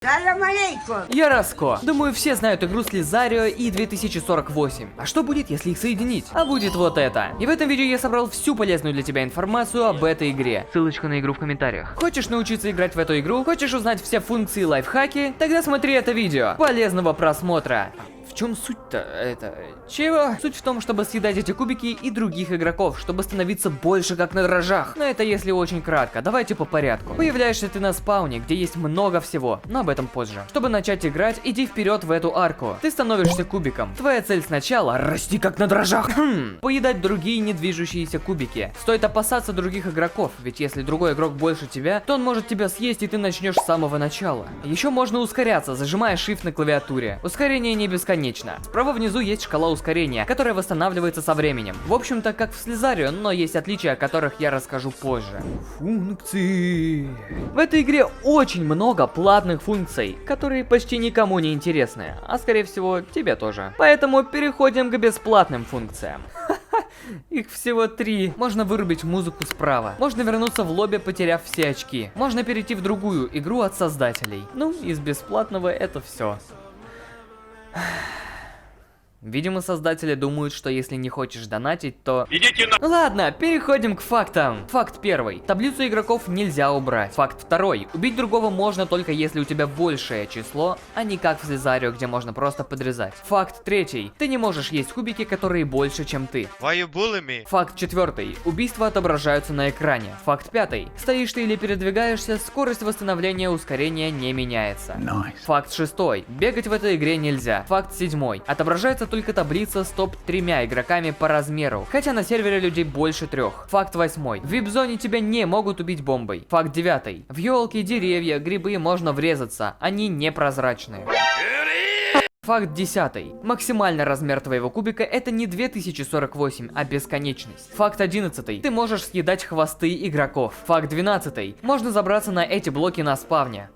Салям алейкум! Я Раско. Думаю, все знают игру Слизарио и 2048. А что будет, если их соединить? А будет вот это. И в этом видео я собрал всю полезную для тебя информацию об этой игре. Ссылочка на игру в комментариях. Хочешь научиться играть в эту игру? Хочешь узнать все функции и лайфхаки? Тогда смотри это видео. Полезного просмотра. В чем суть-то? Чего? Суть в том, чтобы съедать эти кубики и других игроков, чтобы становиться больше как на дрожжах. Но это если очень кратко, давайте по порядку. Появляешься ты на спауне, где есть много всего, но об этом позже. Чтобы начать играть, иди вперед в эту арку. Ты становишься кубиком. Твоя цель сначала — расти как на дрожжах. Поедать другие недвижущиеся кубики. Стоит опасаться других игроков, ведь если другой игрок больше тебя, то он может тебя съесть, и ты начнешь с самого начала. Еще можно ускоряться, зажимая Shift на клавиатуре. Ускорение не бесконечно. Справа внизу есть шкала ускорения, которая восстанавливается со временем. В общем-то, как в Слизарио, но есть отличия, о которых я расскажу позже. Функции. В этой игре очень много платных функций, которые почти никому не интересны, а скорее всего тебе тоже. Поэтому переходим к бесплатным функциям. Их всего 3. Можно вырубить музыку справа. Можно вернуться в лобби, потеряв все очки. Можно перейти в другую игру от создателей. Ну, из бесплатного это все. Видимо, создатели думают, что если не хочешь донатить, то... Идите на... Ладно, переходим к фактам. Факт первый. Таблицу игроков нельзя убрать. Факт второй. Убить другого можно только если у тебя большее число, а не как в Слизарио, где можно просто подрезать. Факт третий. Ты не можешь есть кубики, которые больше, чем ты. Why you bullying me? Факт четвертый. Убийства отображаются на экране. Факт пятый. Стоишь ты или передвигаешься, скорость восстановления ускорения не меняется. Факт шестой. Бегать в этой игре нельзя. Факт седьмой. Отображается только таблица с топ-3 игроками по размеру, хотя на сервере людей больше 3. Факт 8. В вип-зоне тебя не могут убить бомбой. Факт 9. В елки, деревья, грибы можно врезаться, они непрозрачные. Факт 10. Максимальный размер твоего кубика — это не 2048, а бесконечность. Факт 11. Ты можешь съедать хвосты игроков. Факт 12. Можно забраться на эти блоки на спавне.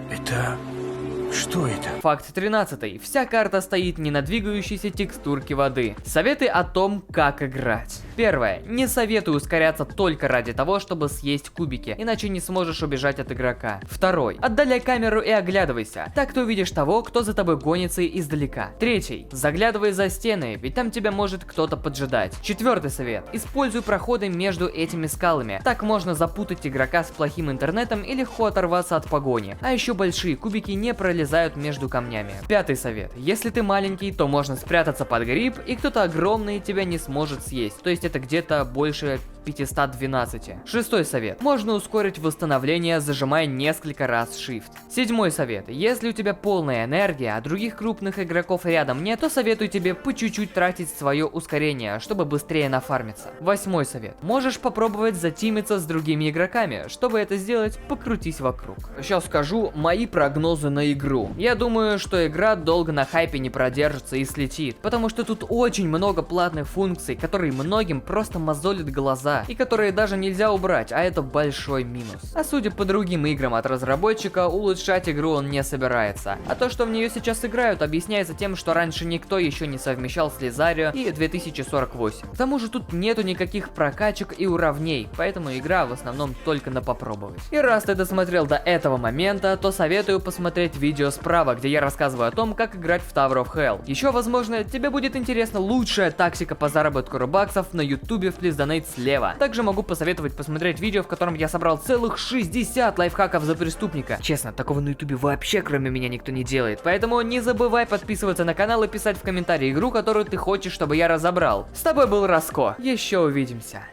Что это? Факт 13. Вся карта стоит не на двигающейся текстурке воды. Советы о том, как играть. Первое. Не советую ускоряться только ради того, чтобы съесть кубики, иначе не сможешь убежать от игрока. Второй. Отдаляй камеру и оглядывайся. Так ты увидишь того, кто за тобой гонится издалека. Третий. Заглядывай за стены, ведь там тебя может кто-то поджидать. Четвертый совет. Используй проходы между этими скалами. Так можно запутать игрока с плохим интернетом и легко оторваться от погони. А еще большие кубики не пролезают между камнями. Пятый совет. Если ты маленький, то можно спрятаться под гриб, и кто-то огромный тебя не сможет съесть. То есть это где-то больше 512. Шестой совет. Можно ускорить восстановление, зажимая несколько раз Shift. Седьмой совет. Если у тебя полная энергия, а других крупных игроков рядом нет, то советую тебе по чуть-чуть тратить свое ускорение, чтобы быстрее нафармиться. Восьмой совет. Можешь попробовать затимиться с другими игроками. Чтобы это сделать, покрутись вокруг. Сейчас скажу мои прогнозы на игру. Я думаю, что игра долго на хайпе не продержится и слетит, потому что тут очень много платных функций, которые многим просто мозолят глаза, и которые даже нельзя убрать, а это большой минус. А судя по другим играм от разработчика, улучшать игру он не собирается. А то, что в нее сейчас играют, объясняется тем, что раньше никто еще не совмещал Слизарио и 2048. К тому же тут нету никаких прокачек и уровней, поэтому игра в основном только на попробовать. И раз ты досмотрел до этого момента, то советую посмотреть видео справа, где я рассказываю о том, как играть в Tower of Hell. Еще, возможно, тебе будет интересна лучшая тактика по заработку рубаксов на ютубе в Please Donate слева. Также могу посоветовать посмотреть видео, в котором я собрал целых 60 лайфхаков за преступника. Честно, такого на ютубе вообще кроме меня никто не делает, поэтому не забывай подписываться на канал и писать в комментарии игру, которую ты хочешь, чтобы я разобрал. С тобой был Раско, еще увидимся.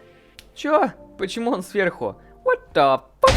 Чё? Почему он сверху? What the fuck?